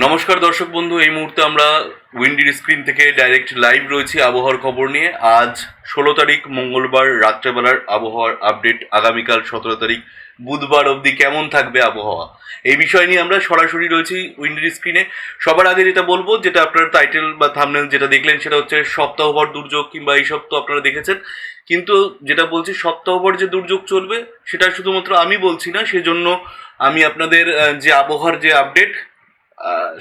নমস্কার দর্শক বন্ধু, এই মুহূর্তে আমরা উইন্ডির স্ক্রিন থেকে ডাইরেক্ট লাইভ রয়েছি আবহাওয়ার খবর নিয়ে। আজ 16 তারিখ মঙ্গলবার রাত্রেবেলার আবহাওয়ার আপডেট। আগামীকাল 17 তারিখ বুধবার অবধি কেমন থাকবে আবহাওয়া, এই বিষয় নিয়ে আমরা সরাসরি রয়েছি উইন্ডির স্ক্রিনে। সবার আগে যেটা বলবো, যেটা আপনার টাইটেল বা থাম্বনেল যেটা দেখলেন সেটা হচ্ছে সপ্তাহভর দুর্যোগ, কিংবা এইসব তো আপনারা দেখেছেন। কিন্তু যেটা বলছি সপ্তাহভর যে দুর্যোগ চলবে সেটা শুধুমাত্র আমি বলছি না, সেজন্য আমি আপনাদের যে আবহাওয়ার যে আপডেট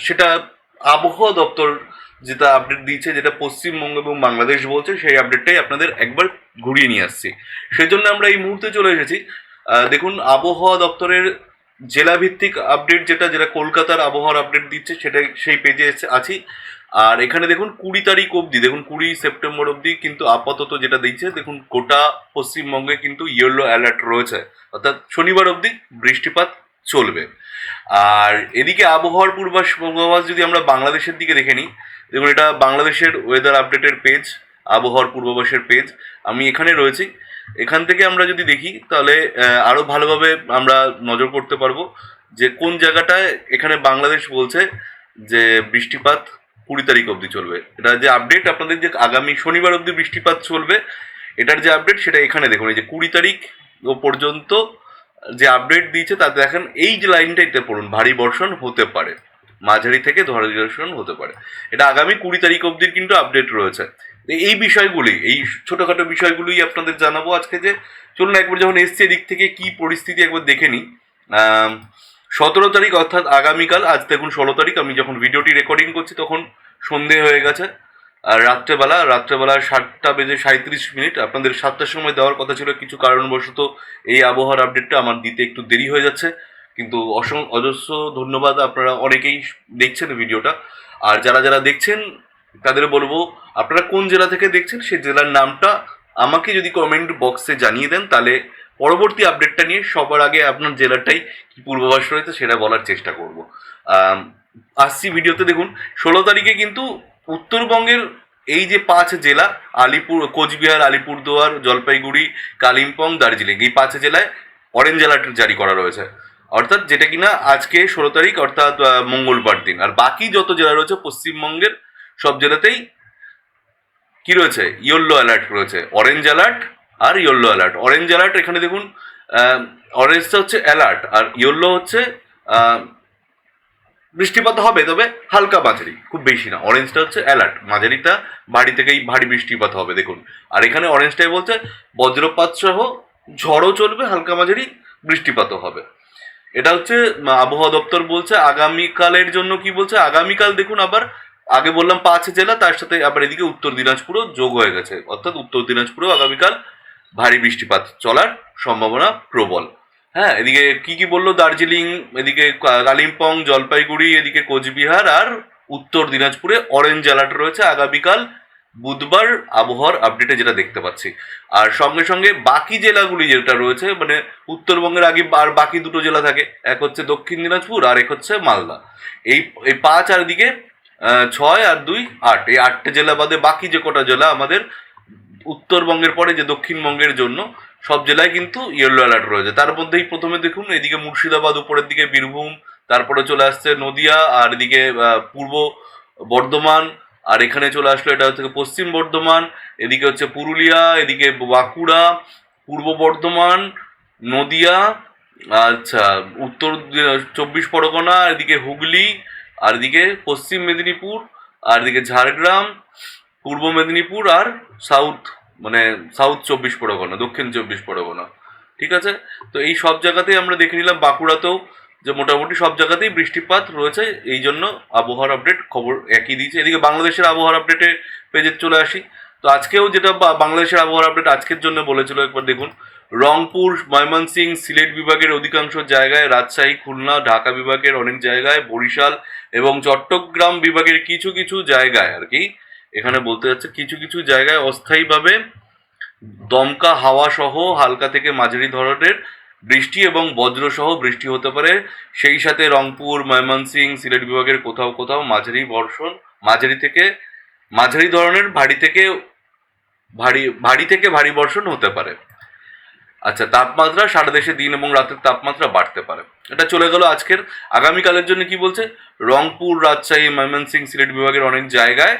সেটা আবহাওয়া দপ্তর যেটা আপডেট দিয়েছে, যেটা পশ্চিমবঙ্গ এবং বাংলাদেশ বলছে, সেই আপডেটটাই আপনাদের একবার ঘুরিয়ে নিয়ে আসছি। সেজন্য আমরা এই মুহূর্তে চলে এসেছি। দেখুন, আবহাওয়া দপ্তরের জেলাভিত্তিক আপডেট যেটা যেটা কলকাতার আবহাওয়ার আপডেট দিচ্ছে, সেটা সেই পেজে আছি। আর এখানে দেখুন 20 তারিখ অবধি, দেখুন 20 সেপ্টেম্বর অবধি কিন্তু আপাতত যেটা দিচ্ছে, দেখুন গোটা পশ্চিমবঙ্গে কিন্তু ইয়েলো অ্যালার্ট রয়েছে, অর্থাৎ শনিবার অবধি বৃষ্টিপাত চলবে। আর এদিকে আবহাওয়ার পূর্বাভাস যদি আমরা বাংলাদেশের দিকে দেখে নিই, দেখুন এটা বাংলাদেশের ওয়েদার আপডেটের পেজ, আবহাওয়ার পূর্বাভাসের পেজ। আমি এখানে রয়েছি। এখান থেকে আমরা যদি দেখি তাহলে আরও ভালোভাবে আমরা নজর করতে পারবো যে কোন জায়গাটায় এখানে বাংলাদেশ বলছে যে বৃষ্টিপাত 20 তারিখ অবধি চলবে। এটা যে আপডেট আপনাদের, যে আগামী শনিবার অবধি বৃষ্টিপাত চলবে, এটার যে আপডেট সেটা এখানে দেখুন। এই যে 20 তারিখ পর্যন্ত যে আপডেট দিয়েছে তাতে দেখেন এই যে লাইনটাইতে পড়ুন, ভারী বর্ষণ হতে পারে, মাঝারি থেকে ভারী বর্ষণ হতে পারে। এটা আগামী 20 তারিখ অবধির কিন্তু আপডেট রয়েছে। এই বিষয়গুলি, এই ছোটোখাটো বিষয়গুলোই আপনাদের জানাবো আজকে। যে চলুন একবার যখন এসছে এদিক থেকে কি পরিস্থিতি একবার দেখে নিই। 17 তারিখ অর্থাৎ আগামীকাল, আজ দেখুন 16 তারিখ, আমি যখন ভিডিওটি রেকর্ডিং করছি তখন সন্ধে হয়ে গেছে। আর রাত্রেবেলা 7টা বেজে 37 মিনিট, আপনাদের 7টার সময় দেওয়ার কথা ছিল, কিছু কারণবশত এই আবহাওয়ার আপডেটটা আমার দিতে একটু দেরি হয়ে যাচ্ছে। কিন্তু অজস্র ধন্যবাদ, আপনারা অনেকেই দেখছেন ভিডিওটা। আর যারা যারা দেখছেন তাদের বলবো, আপনারা কোন জেলা থেকে দেখছেন সেই জেলার নামটা আমাকে যদি কমেন্ট বক্সে জানিয়ে দেন, তাহলে পরবর্তী আপডেটটা নিয়ে সবার আগে আপনার জেলাটাই কি পূর্বাভাস রয়েছে সেটা বলার চেষ্টা করব। আসছি ভিডিওতে। দেখুন 16 তারিখে কিন্তু উত্তরবঙ্গের এই যে 5 জেলা, কোচবিহার, আলিপুরদুয়ার, জলপাইগুড়ি, কালিম্পং, দার্জিলিং, এই 5 জেলায় অরেঞ্জ অ্যালার্ট জারি করা রয়েছে, অর্থাৎ যেটা কিনা আজকে 16 তারিখ অর্থাৎ মঙ্গলবার দিন। আর বাকি যত জেলা রয়েছে পশ্চিমবঙ্গের সব জেলাতেই কি রয়েছে, ইয়েলো অ্যালার্ট রয়েছে। অরেঞ্জ অ্যালার্ট আর ইয়েলো অ্যালার্ট। অরেঞ্জ অ্যালার্ট এখানে দেখুন, অরেঞ্জটা হচ্ছে অ্যালার্ট, আর ইয়েলো হচ্ছে বৃষ্টিপাত হবে, তবে হালকা মাঝারি, খুব বেশি না। অরেঞ্জটা হচ্ছে অ্যালার্ট, মাঝারিটা ভারী থেকেই ভারী বৃষ্টিপাত হবে দেখুন। আর এখানে অরেঞ্জটাই বলছে বজ্রপাত সহ ঝড়ও চলবে, হালকা মাঝারি বৃষ্টিপাতও হবে। এটা হচ্ছে আবহাওয়া দপ্তর বলছে। আগামীকালের জন্য কি বলছে, আগামীকাল দেখুন আবার, আগে বললাম 5 জেলা, তার সাথে আবার এদিকে উত্তর দিনাজপুরও যোগ হয়ে গেছে, অর্থাৎ উত্তর দিনাজপুরেও আগামীকাল ভারী বৃষ্টিপাত চলার সম্ভাবনা প্রবল। হ্যাঁ, এদিকে কি কি বললো, দার্জিলিং, এদিকে কালিম্পং, জলপাইগুড়ি, এদিকে কোচবিহার আর উত্তর দিনাজপুরে অরেঞ্জ অ্যালার্ট রয়েছে আগামীকাল বুধবার আবহাওয়ার আপডেটে যেটা দেখতে পাচ্ছি। আর সঙ্গে সঙ্গে বাকি জেলাগুলি যেটা রয়েছে, মানে উত্তরবঙ্গের আগে আর বাকি দুটো জেলা থাকে, এক হচ্ছে দক্ষিণ দিনাজপুর আর এক হচ্ছে মালদা। এই এই 5 আর দিকে 6 আর 2 8, এই 8টে জেলা বাদে বাকি যে কটা জেলা আমাদের উত্তরবঙ্গের পরে যে দক্ষিণবঙ্গের জন্য, সব জেলায় কিন্তু ইয়েলো অ্যালার্ট রয়েছে। তার মধ্যেই প্রথমে দেখুন এদিকে মুর্শিদাবাদ, উপরের দিকে বীরভূম, তারপরে চলে আসছে নদিয়া, আর এদিকে পূর্ব বর্ধমান, আর এখানে চলে আসলো এটা হচ্ছে পশ্চিম বর্ধমান, এদিকে হচ্ছে পুরুলিয়া, এদিকে বাঁকুড়া, পূর্ব বর্ধমান, নদিয়া, আচ্ছা উত্তর 24 পরগনা, এদিকে হুগলি, আর এদিকে পশ্চিম মেদিনীপুর, আর এদিকে ঝাড়গ্রাম, পূর্ব মেদিনীপুর, আর সাউথ, মানে সাউথ 24 পরগনা, দক্ষিণ 24 পরগনা। ঠিক আছে, তো এই সব জায়গাতেই আমরা দেখে নিলাম, বাঁকুড়াতেও যে মোটামুটি সব জায়গাতেই বৃষ্টিপাত রয়েছে। এই জন্য আবহাওয়ার আপডেট খবর একই দিয়েছে। এদিকে বাংলাদেশের আবহাওয়ার আপডেটে পেজে চলে আসি। তো আজকেও যেটা বাংলাদেশের আবহাওয়ার আপডেট আজকের জন্য বলেছিল, একবার দেখুন। রংপুর, ময়মনসিংহ, সিলেট বিভাগের অধিকাংশ জায়গায়, রাজশাহী, খুলনা, ঢাকা বিভাগের অনেক জায়গায়, বরিশাল এবং চট্টগ্রাম বিভাগের কিছু কিছু জায়গায় আর কি, এখানে বলতে যাচ্ছে কিছু কিছু জায়গায় অস্থায়ীভাবে দমকা হাওয়া সহ হালকা থেকে মাঝারি ধরনের বৃষ্টি এবং বজ্রসহ বৃষ্টি হতে পারে। সেই সাথে রংপুর, ময়মনসিংহ, সিলেট বিভাগের কোথাও কোথাও মাঝারি বর্ষণ, মাঝারি থেকে মাঝারি ধরনের ভারী থেকে ভারী বর্ষণ হতে পারে। আচ্ছা, তাপমাত্রা সারা দেশে দিন এবং রাতের তাপমাত্রা বাড়তে পারে। এটা চলে গেল আজকের। আগামীকালের জন্য কি বলছে? রংপুর, রাজশাহী, ময়মনসিংহ, সিলেট বিভাগের অনেক জায়গায়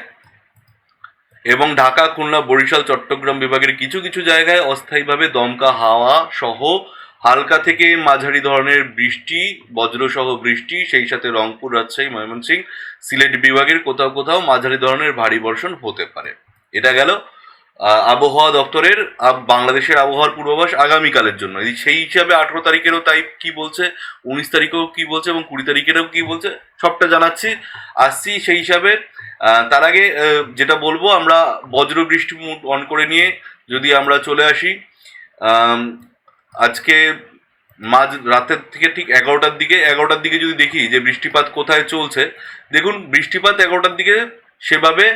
এবং ঢাকা, খুলনা, বরিশাল, চট্টগ্রাম বিভাগের কিছু কিছু জায়গায় অস্থায়ীভাবে দমকা হাওয়া সহ হালকা থেকে মাঝারি ধরনের বৃষ্টি, বজ্রসহ বৃষ্টি, সেই সাথে রংপুর, রাজশাহী, ময়মনসিংহ, সিলেট বিভাগের কোথাও কোথাও মাঝারি ধরনের ভারী বর্ষণ হতে পারে। এটা গেল আবহাওয়া দপ্তরের বাংলাদেশের আবহাওয়ার পূর্বাভাস আগামীকালের জন্য। সেই হিসাবে 18 তারিখেরও তাই কি বলছে, 19 তারিখেও কি বলছে এবং 20 তারিখেরও কি বলছে সবটা জানাচ্ছি, আসছি সেই হিসাবে। তার আগে যেটা বলবো, আমরা বজ্র বৃষ্টি মুড অন করে নিয়ে যদি আমরা চলে আসি আজকে মাঝ রাতের থেকে ঠিক 11টার দিকে যদি দেখি যে বৃষ্টিপাত কোথায় চলছে, দেখুন বৃষ্টিপাত 11টার দিকে সেভাবে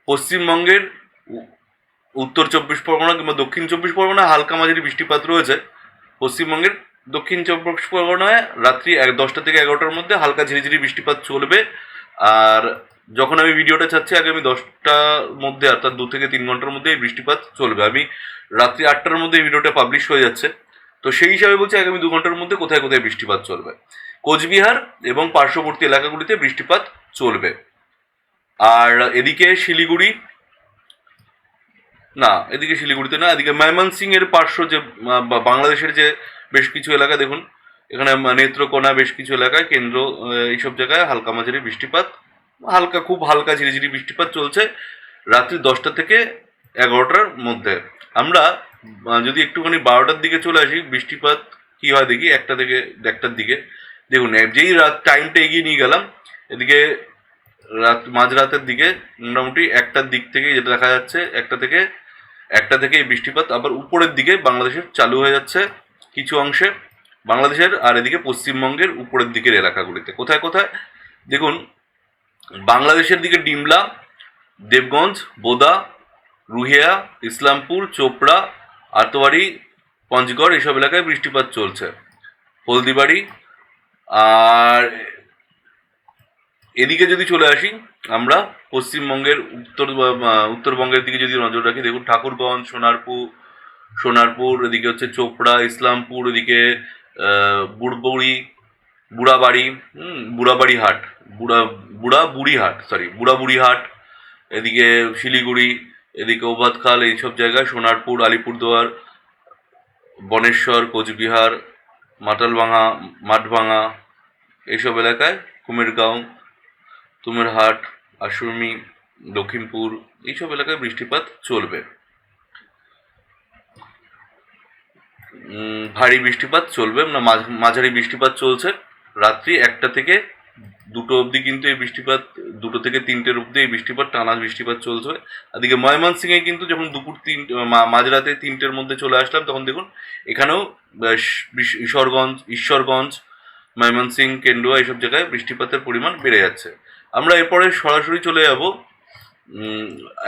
পশ্চিমবঙ্গের উত্তর 24 পরগনা কিংবা দক্ষিণ 24 পরগনা হালকা মাঝারি বৃষ্টিপাত রয়েছে। পশ্চিমবঙ্গের দক্ষিণ 24 পরগনায় রাত্রি 10টা থেকে 11টার মধ্যে হালকা ঝিরিঝিরি বৃষ্টিপাত চলবে। আর যখন আমি ভিডিওটা ছাড়ছি আগামী 10টার মধ্যে, অর্থাৎ 2 থেকে 3 ঘন্টার মধ্যে এই বৃষ্টিপাত চলবে। আমি রাত্রি 8টার মধ্যে এই ভিডিওটা পাবলিশ হয়ে যাচ্ছে, তো সেই হিসাবে বলছি আগামী 2 ঘন্টার মধ্যে কোথায় কোথায় বৃষ্টিপাত চলবে। কোচবিহার এবং পার্শ্ববর্তী এলাকাগুলিতে বৃষ্টিপাত চলবে। আর এদিকে শিলিগুড়ি, না এদিকে শিলিগুড়িতে না, এদিকে ময়মনসিংহ এর পার্শ্ব যে বাংলাদেশের যে বেশ কিছু এলাকা, দেখুন এখানে নেত্রকোনা, বেশ কিছু এলাকায় কেন্দ্র, এইসব জায়গায় হালকা মাঝারি বৃষ্টিপাত, হালকা খুব হালকা ঝিরিঝিরি বৃষ্টিপাত চলছে রাত্রি 10টা থেকে 11টার মধ্যে। আমরা যদি একটুখানি 12টার দিকে চলে আসি, বৃষ্টিপাত কি হয় দেখি 1টা থেকে 1টার দিকে। দেখুন যেই রাত টাইমটা এগিয়ে নিয়ে গেলাম, এদিকে মাঝরাতের দিকে মোটামুটি 1টার দিক থেকে যেটা দেখা যাচ্ছে, 1টা থেকে এই বৃষ্টিপাত আবার উপরের দিকে বাংলাদেশের চালু হয়ে যাচ্ছে কিছু অংশে বাংলাদেশের, আর এদিকে পশ্চিমবঙ্গের উপরের দিকের এলাকাগুলিতে কোথায় কোথায় দেখুন বাংলাদেশের দিকে ডিমলা, দেবগঞ্জ, বোদা, রুহিয়া, ইসলামপুর, চোপড়া, আতোয়ারি, পঞ্চগড় এইসব এলাকায় বৃষ্টিপাত চলছে। হলদিবাড়ি, আর এদিকে যদি চলে আসি আমরা পশ্চিমবঙ্গের উত্তরবঙ্গের দিকে যদি নজর রাখি, দেখুন ঠাকুরগঞ্জ, সোনারপুর, এদিকে হচ্ছে চোপড়া, ইসলামপুর, এদিকে বুড়াবাড়ি, বুড়াবুড়িহাট, এদিকে শিলিগুড়ি, এদিকে ওবাদখাল, এইসব জায়গায় সোনারপুর, আলিপুরদুয়ার, বনেশ্বর, কোচবিহার, মাঠভাঙা এইসব এলাকায়, কুমিরগাঁও, তুমেরহাট, আশুরমি, লখিমপুর এইসব এলাকায় বৃষ্টিপাত চলবে। ভারী বৃষ্টিপাত চলবে না, মাঝারি বৃষ্টিপাত চলছে রাত্রি 1টা থেকে 2টো অবধি, কিন্তু এই বৃষ্টিপাত 2টো থেকে 3টের অবধি এই বৃষ্টিপাত টানা বৃষ্টিপাত চলছে। এদিকে ময়মনসিংহে কিন্তু যখন দুপুর মাঝরাতে 3টের মধ্যে চলে আসলাম, তখন দেখুন এখানেও ঈশ্বরগঞ্জ, ময়মনসিংহ, কেন্দুয়া এইসব জায়গায় বৃষ্টিপাতের পরিমাণ বেড়ে যাচ্ছে। আমরা এরপরে সরাসরি চলে যাব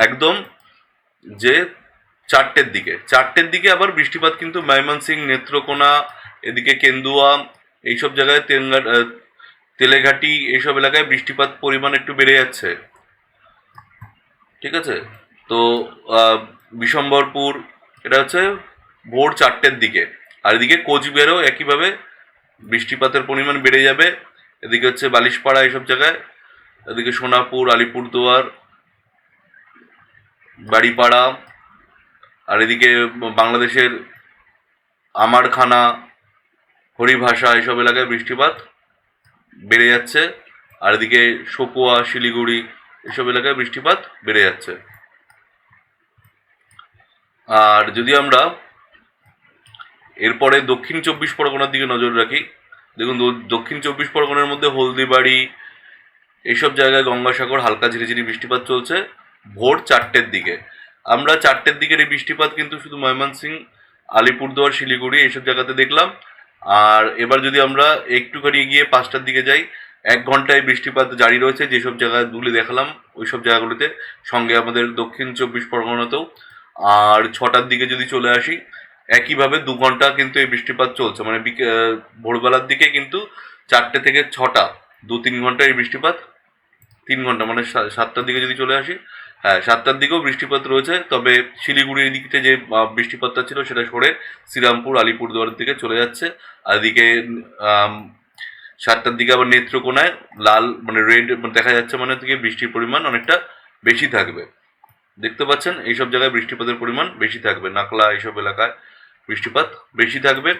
একদম যে 4টের দিকে আবার বৃষ্টিপাত কিন্তু ময়মনসিংহ, নেত্রকোনা, এদিকে কেন্দুয়া এইসব জায়গায়, তেলেঘাটি এইসব এলাকায় বৃষ্টিপাত পরিমাণ একটু বেড়ে যাচ্ছে। ঠিক আছে, তো বিশম্বরপুর এটা হচ্ছে ভোর 4টের দিকে। আর এদিকে কোচবিহারেও একইভাবে বৃষ্টিপাতের পরিমাণ বেড়ে যাবে। এদিকে হচ্ছে বালিশপাড়া এইসব জায়গায়, এদিকে সোনাপুর, আলিপুরদুয়ার, বাড়িপাড়া, আর এদিকে বাংলাদেশের আমারখানা, হরিভাষা এইসব এলাকায় বৃষ্টিপাত বেড়ে যাচ্ছে। আর এদিকে শোকোয়া, শিলিগুড়ি এসব এলাকায় বৃষ্টিপাত বেড়ে যাচ্ছে। আর যদি আমরা এরপরে দক্ষিণ 24 পরগনার দিকে নজর রাখি, দেখুন দক্ষিণ 24 পরগনার মধ্যে হলদিবাড়ি এইসব জায়গায়, গঙ্গাসাগর হালকা ঝিরিঝিরি বৃষ্টিপাত চলছে ভোর 4টের দিকে। আমরা 4টের দিকের এই বৃষ্টিপাত কিন্তু শুধু ময়মনসিংহ, আলিপুরদুয়ার, শিলিগুড়ি এইসব জায়গাতে দেখলাম। আর এবার যদি আমরা একটুখানি এগিয়ে 5টার দিকে যাই, 1 ঘন্টায় বৃষ্টিপাত জারি রয়েছে যেসব জায়গায় দুলে দেখালাম ওইসব জায়গাগুলিতে, সঙ্গে আমাদের দক্ষিণ 24 পরগনাতেও। আর 6টার দিকে যদি চলে আসি, একইভাবে 2 ঘন্টা কিন্তু এই বৃষ্টিপাত চলছে, মানে ভোরবেলার দিকে কিন্তু 4টে থেকে 6টা 2-3 ঘন্টা এই বৃষ্টিপাত, 3 ঘন্টা মানে 7টার দিকে যদি চলে আসি হ্যাঁ, 7টার দিকেও বৃষ্টিপাত রয়েছে, তবে শিলিগুড়ির দিকতে যে বৃষ্টিপাতটা ছিল সেটা সরে শ্রীরামপুর আলিপুরদুয়ারের দিকে চলে যাচ্ছে। আর এদিকে 7টার দিকে আবার নেত্রকোনায় লাল মানে রেড দেখা যাচ্ছে, মানে থেকে বৃষ্টির পরিমাণ অনেকটা বেশি থাকবে। দেখতে পাচ্ছেন এইসব জায়গায় বৃষ্টিপাতের পরিমাণ বেশি থাকবে, নাকলা এইসব এলাকায় বৃষ্টিপাত বেশি থাকবে।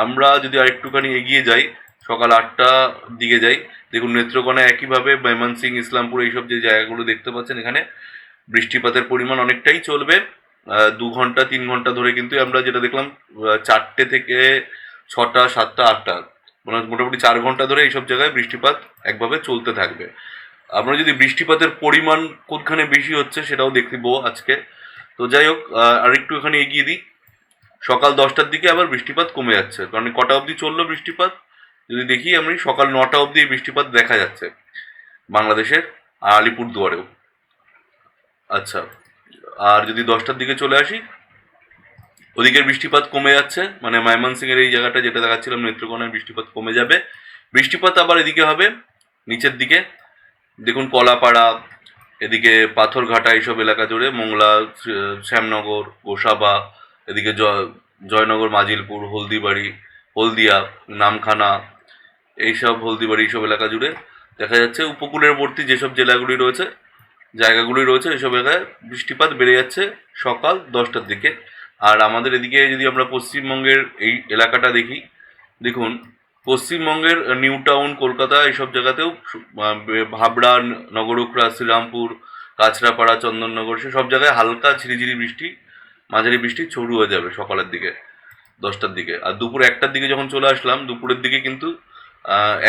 আমরা যদি আরেকটুখানি এগিয়ে যাই, সকাল 8টার দিকে যাই, দেখুন নেত্রকোনায় একইভাবে ময়মনসিংহ, ইসলামপুর এইসব যে জায়গাগুলো দেখতে পাচ্ছেন, এখানে বৃষ্টিপাতের পরিমাণ অনেকটাই চলবে। 2 ঘন্টা 3 ঘন্টা ধরে কিন্তু আমরা যেটা দেখলাম 4টে থেকে 6টা 7টা 8টা মানে মোটামুটি 4 ঘন্টা ধরে এইসব জায়গায় বৃষ্টিপাত একভাবে চলতে থাকবে। আমরা যদি বৃষ্টিপাতের পরিমাণ কোনখানে বেশি হচ্ছে সেটাও দেখব আজকে। তো যাই হোক, আর একটু এখানে এগিয়ে দিই, সকাল 10টার দিকে আবার বৃষ্টিপাত কমে যাচ্ছে। কারণ কটা অবধি চললো বৃষ্টিপাত যদি দেখি, আমি সকাল 9টা অবধি এই বৃষ্টিপাত দেখা যাচ্ছে বাংলাদেশের আলিপুরদুয়ারেও। আচ্ছা, আর যদি 10টার দিকে চলে আসি, ওদিকের বৃষ্টিপাত কমে যাচ্ছে, মানে ময়মনসিংহের এই জায়গাটা যেটা দেখাচ্ছিলাম নেত্রকোনায় বৃষ্টিপাত কমে যাবে। বৃষ্টিপাত আবার এদিকে হবে নিচের দিকে, দেখুন কলাপাড়া, এদিকে পাথরঘাটা এইসব এলাকা জুড়ে, মোংলা, শ্যামনগর, গোসাবা, এদিকে জয়নগর, মাজিলপুর, হলদিবাড়ি, হলদিয়া, নামখানা, এইসব হলদিবাড়ি এইসব এলাকা জুড়ে দেখা যাচ্ছে। উপকূলবর্তী যেসব জেলাগুলি রয়েছে, জায়গাগুলি রয়েছে, এইসব এলাকায় বৃষ্টিপাত বেড়ে যাচ্ছে সকাল 10টার দিকে। আর আমাদের এদিকে যদি আমরা পশ্চিমবঙ্গের এই এলাকাটা দেখি, দেখুন পশ্চিমবঙ্গের নিউ টাউন, কলকাতা এইসব জায়গাতেও হাবড়া, নগরুকড়া, শ্রীরামপুর, কাঁচরাপাড়া, চন্দননগর সব জায়গায় হালকা ঝিরিঝিরি বৃষ্টি, মাঝারি বৃষ্টি শুরু হয়ে যাবে সকালের দিকে 10টার দিকে। আর দুপুর 1টার দিকে যখন চলে আসলাম, দুপুরের দিকে কিন্তু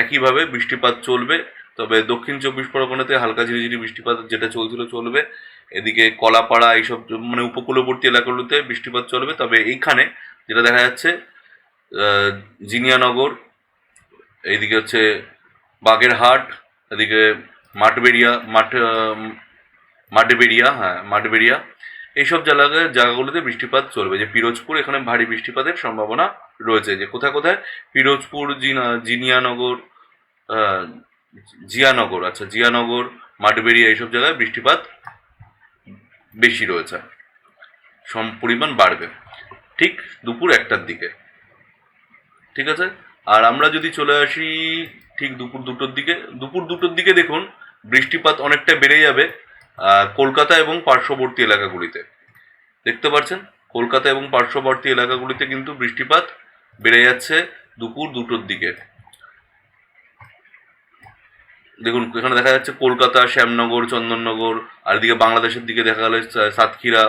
একইভাবে বৃষ্টিপাত চলবে, তবে দক্ষিণ 24 পরগনাতে হালকা ঝিরিঝিরি বৃষ্টিপাত যেটা চলছিল চলবে। এদিকে কলাপাড়া এইসব মানে উপকূলবর্তী এলাকাগুলোতে বৃষ্টিপাত চলবে, তবে এইখানে যেটা দেখা যাচ্ছে জিনিয়ানগর, এইদিকে হচ্ছে বাগেরহাট, এদিকে মাঠবেড়িয়া, মাঠবেড়িয়া, হ্যাঁ মাঠবেড়িয়া, এইসব জায়গাগুলোতে বৃষ্টিপাত চলবে। যে পিরোজপুর, এখানে ভারী বৃষ্টিপাতের সম্ভাবনা রয়েছে। যে কোথায় কোথায় পিরোজপুর, জিনিয়ানগর, আহ, জিয়ানগর, আচ্ছা জিয়ানগর, মাঠবেড়িয়া এইসব জায়গায় বৃষ্টিপাত বেশি রয়েছে, পরিমাণ বাড়বে ঠিক দুপুর 1টার দিকে। ঠিক আছে, আর আমরা যদি চলে আসি ঠিক দুপুর 2টোর দিকে দেখুন বৃষ্টিপাত অনেকটা বেড়ে যাবে কলকাতা এবং পার্শ্ববর্তী এলাকাগুলিতে। দেখতে পাচ্ছেন কলকাতা এবং পার্শ্ববর্তী এলাকাগুলিতে কিন্তু বৃষ্টিপাত বেড়ে যাচ্ছে দুপুর 2টোর দিকে। দেখুন এখানে দেখা যাচ্ছে কলকাতা, শ্যামনগর, চন্দননগর, আর এদিকে বাংলাদেশের দিকে দেখা গেলে সাতক্ষীরা,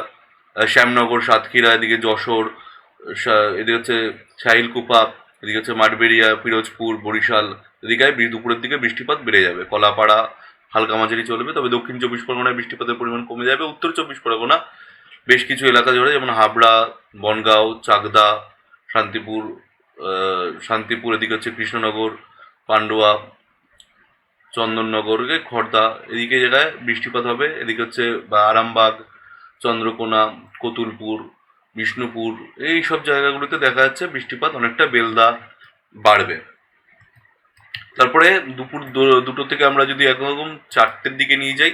শ্যামনগর, সাতক্ষীরা, এদিকে যশোর, এদিকে হচ্ছে শাহিলকুপা, এদিকে হচ্ছে মাঠবেড়িয়া, পিরোজপুর, বরিশাল, এদিকে দুপুরের দিকে বৃষ্টিপাত বেড়ে যাবে। কলাপাড়া হালকা মাঝারি চলবে, তবে দক্ষিণ 24 পরগনায় বৃষ্টিপাতের পরিমাণ কমে যাবে। উত্তর 24 পরগনা বেশ কিছু এলাকা জুড়ে, যেমন হাবড়া, বনগাঁও, চাকদা, শান্তিপুর, শান্তিপুর, এদিকে হচ্ছে কৃষ্ণনগর, পান্ডুয়া, চন্দননগর, খড়দা, এদিকে জায়গায় বৃষ্টিপাত হবে। এদিকে হচ্ছে বা আরামবাগ, চন্দ্রকোনা, কতুলপুর, বিষ্ণুপুর, এই সব জায়গাগুলোতে দেখা যাচ্ছে বৃষ্টিপাত অনেকটা বেলদা বাড়বে। তারপরে দুপুর 2টো থেকে আমরা যদি একরকম 4টের দিকে নিয়ে যাই,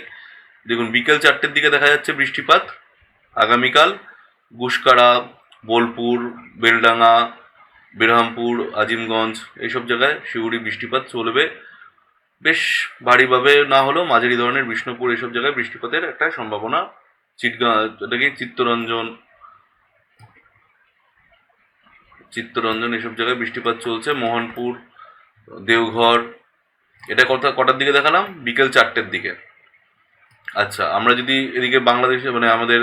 দেখুন বিকেল 4টের দিকে দেখা যাচ্ছে বৃষ্টিপাত আগামীকাল গুসকাড়া, বোলপুর, বেলডাঙ্গা, বেরহামপুর, আজিমগঞ্জ এইসব জায়গায় শিউরি বৃষ্টিপাত চলবে। বেশ ভারীভাবে না হলেও মাঝারি ধরনের বিষ্ণুপুর এইসব জায়গায় বৃষ্টিপাতের একটা সম্ভাবনা। এটাকে চিত্তরঞ্জন এইসব জায়গায় বৃষ্টিপাত চলছে। মোহনপুর, দেওঘর, এটা কটার দিকে দেখালাম? বিকেল 4টের দিকে। আচ্ছা, আমরা যদি এদিকে বাংলাদেশে মানে আমাদের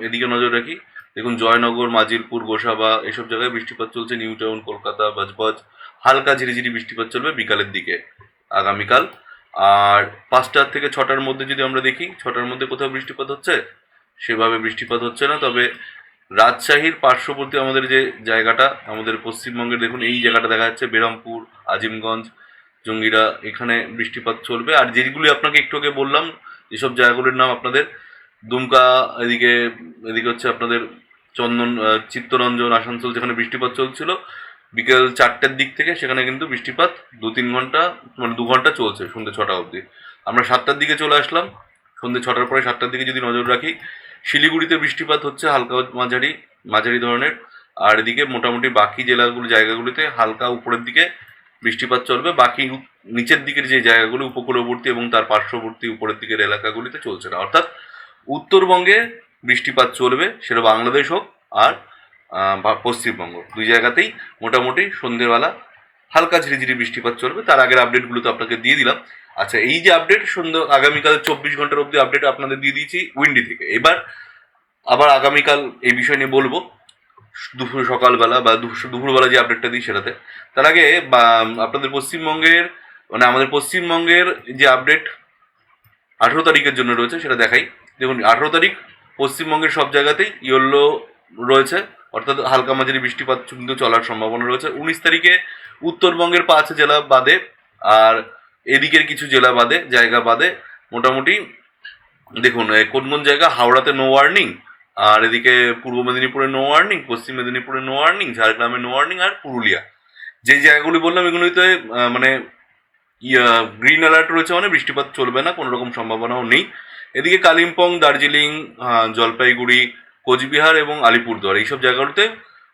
এদিকে নজর রাখি, দেখুন জয়নগর, মাজিলপুর, গোসাবা এইসব জায়গায় বৃষ্টিপাত চলছে। নিউ টাউন, কলকাতা, বজবজ হালকা ঝিরিঝিরি বৃষ্টিপাত চলবে বিকালের দিকে আগামীকাল। আর 5টা থেকে 6টার মধ্যে যদি আমরা দেখি, 6টার মধ্যে কোথাও বৃষ্টিপাত হচ্ছে? সেভাবে বৃষ্টিপাত হচ্ছে না, তবে রাজশাহীর পার্শ্ববর্তী আমাদের যে জায়গাটা আমাদের পশ্চিমবঙ্গের, দেখুন এই জায়গাটা দেখা যাচ্ছে বেরহামপুর, আজিমগঞ্জ, জঙ্গিরা, এখানে বৃষ্টিপাত চলবে। আর যেগুলি আপনাকে একটু আগে বললাম যেসব জায়গাগুলির নাম আপনাদের, দুমকা, এদিকে এদিকে হচ্ছে আপনাদের চিত্তরঞ্জন, আসানসোল, যেখানে বৃষ্টিপাত চলছিল বিকেল 4টের দিক থেকে, সেখানে কিন্তু বৃষ্টিপাত 2-3 ঘন্টা মানে 2 ঘন্টা চলছে সন্ধ্যে 6টা অবধি। আমরা 7টার দিকে চলে আসলাম, সন্ধ্যে 6টার পরে 7টার দিকে যদি নজর রাখি, শিলিগুড়িতে বৃষ্টিপাত হচ্ছে হালকা মাঝারি ধরনের। আর এদিকে মোটামুটি বাকি জায়গাগুলিতে হালকা উপরের দিকে বৃষ্টিপাত চলবে। বাকি নিচের দিকের যে জায়গাগুলি উপকূলবর্তী এবং তার পার্শ্ববর্তী উপরের দিকের এলাকাগুলিতে চলছে না। অর্থাৎ উত্তরবঙ্গে বৃষ্টিপাত চলবে, সেটা বাংলাদেশ হোক আর পশ্চিমবঙ্গ, দুই জায়গাতেই মোটামুটি সন্ধ্যেবেলা হালকা ঝিরিঝিরি বৃষ্টিপাত চলবে। তার আগের আপডেটগুলো তো আপনাকে দিয়ে দিলাম। আচ্ছা, এই যে আপডেট আগামীকাল 24 ঘন্টার অবধি আপডেট আপনাদের দিয়ে দিয়েছি উইন্ডি থেকে। এবার আবার আগামীকাল এই বিষয় নিয়ে বলবো সকালবেলা বা দুপুরবেলা যে আপডেটটা দিই সেটাতে। তার আগে আপনাদের পশ্চিমবঙ্গের আমাদের পশ্চিমবঙ্গের যে আপডেট 18 তারিখের জন্য রয়েছে সেটা দেখাই। দেখুন, 18 তারিখ পশ্চিমবঙ্গের সব জায়গাতেই ইয়েলো রয়েছে, অর্থাৎ হালকা মাঝারি বৃষ্টিপাত কিন্তু চলার সম্ভাবনা রয়েছে। 19 তারিখে উত্তরবঙ্গের 5 জেলা বাদে আর এদিকের কিছু জেলা বাদে জায়গা বাদে মোটামুটি দেখুন কোন কোন জায়গা, হাওড়াতে নো ওয়ার্নিং, আর এদিকে পূর্ব মেদিনীপুরে নো ওয়ার্নিং, পশ্চিম মেদিনীপুরে নো ওয়ার্নিং, ঝাড়গ্রামে নো ওয়ার্নিং, আর পুরুলিয়া যে জায়গাগুলি বললাম এগুলিতে গ্রিন অ্যালার্ট রয়েছে, মানে বৃষ্টিপাত চলবে না, কোনো রকম সম্ভাবনাও নেই। এদিকে কালিম্পং, দার্জিলিং, জলপাইগুড়ি, কোচবিহার এবং আলিপুরদুয়ার এইসব জায়গাগুলোতে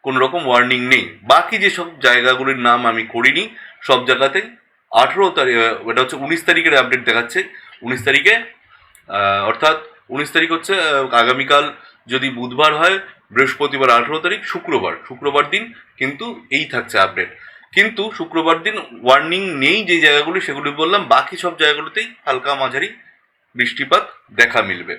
কোনো রকম ওয়ার্নিং নেই। বাকি যেসব জায়গাগুলির নাম আমি করিনি সব জায়গাতেই 18 তারিখ, এটা হচ্ছে 19 তারিখের আপডেট দেখাচ্ছে। 19 তারিখে অর্থাৎ 19 তারিখ হচ্ছে আগামীকাল, যদি বুধবার হয়, বৃহস্পতিবার 18 তারিখ, শুক্রবার দিন কিন্তু এই থাকছে আপডেট। কিন্তু শুক্রবার দিন ওয়ার্নিং নেই যে জায়গাগুলি, সেগুলি বললাম। বাকি সব জায়গাগুলিতেই হালকা মাঝারি বৃষ্টিপাত দেখা মিলবে।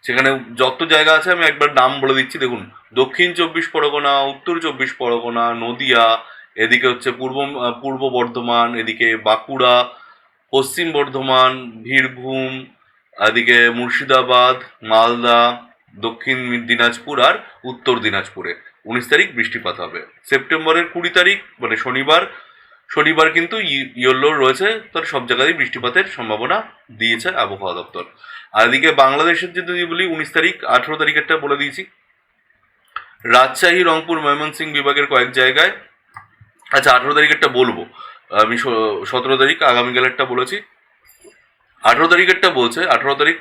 সেখানে যত জায়গা আছে আমি একবার নাম বলে দিচ্ছি। দেখুন, দক্ষিণ 24 পরগনা, উত্তর 24 পরগনা, নদিয়া, এদিকে হচ্ছে পূর্ব বর্ধমান, এদিকে বাঁকুড়া, পশ্চিম বর্ধমান, বীরভূম, এদিকে মুর্শিদাবাদ, মালদা, দক্ষিণ দিনাজপুর আর উত্তর দিনাজপুরে 19 তারিখ বৃষ্টিপাত হবে। সেপ্টেম্বরের 20 তারিখ মানে শনিবার কিন্তু ইয়েলো রয়েছে, তার সব জায়গায় বৃষ্টিপাতের সম্ভাবনা দিয়েছে আবহাওয়া দপ্তর। আর এদিকে বাংলাদেশের যদি বলি 19 তারিখ, 18 তারিখেরটা বলে দিয়েছি। রাজশাহী, রংপুর, ময়মনসিংহ বিভাগের কয়েক জায়গায়। আচ্ছা, 18 তারিখেরটা বলবো আমি, 17 তারিখ আগামীকালেরটা বলেছি। 18 তারিখেরটা বলছে 18 তারিখ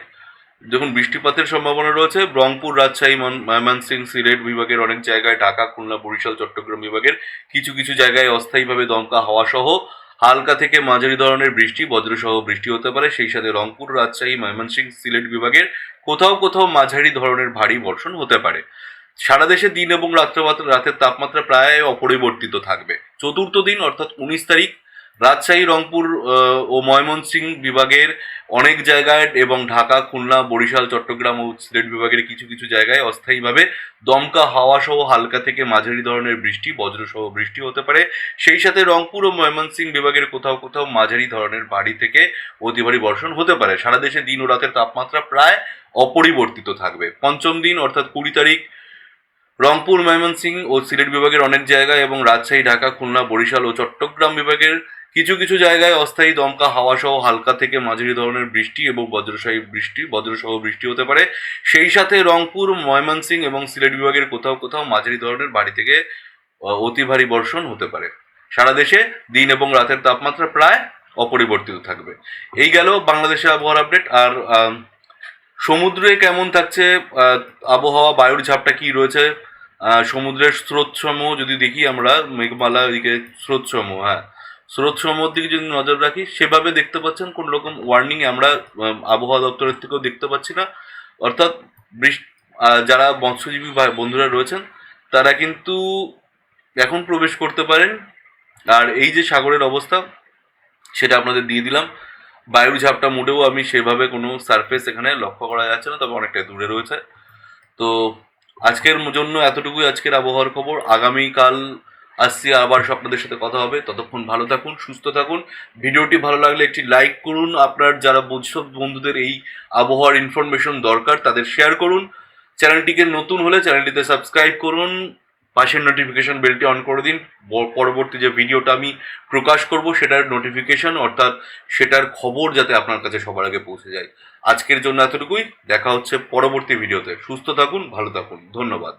যখন বৃষ্টিপাতের সম্ভাবনা রয়েছে রংপুর, রাজশাহী, ময়মনসিংহ, সিলেট বিভাগের অনেক জায়গায়, ঢাকা, খুলনা, বরিশাল, চট্টগ্রাম বিভাগের কিছু কিছু জায়গায় অস্থায়ীভাবে দমকা হাওয়া সহ হালকা থেকে মাঝারি ধরনের বৃষ্টি, বজ্রসহ বৃষ্টি হতে পারে। সেই সাথে রংপুর, রাজশাহী, ময়মনসিংহ, সিলেট বিভাগের কোথাও কোথাও মাঝারি ধরনের ভারী বর্ষণ হতে পারে। সারা দেশে দিন এবং রাতের তাপমাত্রা প্রায় অপরিবর্তিত থাকবে। চতুর্থ দিন অর্থাৎ 19 তারিখ রাজশাহী, রংপুর ও ময়মনসিংহ বিভাগের অনেক জায়গায় এবং ঢাকা, খুলনা, বরিশাল, চট্টগ্রাম ও সিলেট বিভাগের কিছু কিছু জায়গায় অস্থায়ীভাবে দমকা হাওয়া সহ হালকা থেকে মাঝারি ধরনের বৃষ্টি, বজ্রসহ বৃষ্টি হতে পারে। সেই সাথে রংপুর ও ময়মনসিংহ বিভাগের কোথাও কোথাও মাঝারি ধরনের ভারী থেকে অতি ভারী বর্ষণ হতে পারে। সারা দেশে দিন ও রাতের তাপমাত্রা প্রায় অপরিবর্তিত থাকবে। পঞ্চম দিন অর্থাৎ 20 তারিখ রংপুর, ময়মনসিংহ ও সিলেট বিভাগের অনেক জায়গায় এবং রাজশাহী, ঢাকা, খুলনা, বরিশাল ও চট্টগ্রাম বিভাগের কিছু কিছু জায়গায় অস্থায়ী দমকা হাওয়া সহ হালকা থেকে মাঝারি ধরনের বৃষ্টি এবং বজ্রসহ বৃষ্টি হতে পারে। সেই সাথে রংপুর, ময়মনসিংহ এবং সিলেট বিভাগের কোথাও কোথাও মাঝারি ধরনের ভারী থেকে অতি ভারী বর্ষণ হতে পারে। সারা দেশে দিন এবং রাতের তাপমাত্রা প্রায় অপরিবর্তিত থাকবে। এই গেল বাংলাদেশের আবহাওয়ার আপডেট। আর সমুদ্রে কেমন থাকছে আবহাওয়া, বায়ুর ঝাপটা কি রয়েছে, সমুদ্রের স্রোতসমূহ যদি দেখি আমরা, মেঘমালা এদিকে স্রোতসমূহ, স্রোতসমূহের দিকে যদি নজর রাখি, সেভাবে দেখতে পাচ্ছেন কোন রকম ওয়ার্নিং আমরা আবহাওয়া দপ্তরের থেকেও দেখতে পাচ্ছি না। অর্থাৎ যারা মৎস্যজীবী বন্ধুরা রয়েছেন তারা কিন্তু এখন প্রবেশ করতে পারেন। আর এই যে সাগরের অবস্থা সেটা আপনাদের দিয়ে দিলাম। বায়ুর ঝাপটা মোটেও আমি সেভাবে কোনো সারফেস এখানে লক্ষ্য করা যাচ্ছে না, তবে অনেকটা দূরে রয়েছে। তো আজকের জন্য এতটুকুই আজকের আবহাওয়ার খবর। আগামীকাল আসছি, আবার আপনাদের সাথে কথা হবে। ততক্ষণ ভালো থাকুন, সুস্থ থাকুন। ভিডিওটি ভালো লাগলে একটি লাইক করুন। আপনার যারা সব বন্ধুদের এই আবহাওয়ার ইনফরমেশন দরকার তাদের শেয়ার করুন। চ্যানেলটিকে নতুন হলে চ্যানেলটিতে সাবস্ক্রাইব করুন, পাশের নোটিফিকেশন বেলটি অন করে দিন। পরবর্তী যে ভিডিওটা আমি প্রকাশ করব সেটার নোটিফিকেশন অর্থাৎ সেটার খবর যাতে আপনার কাছে সবার আগে পৌঁছে যায়। আজকের জন্য এতটুকুই, দেখা হচ্ছে পরবর্তী ভিডিওতে। সুস্থ থাকুন, ভালো থাকুন, ধন্যবাদ।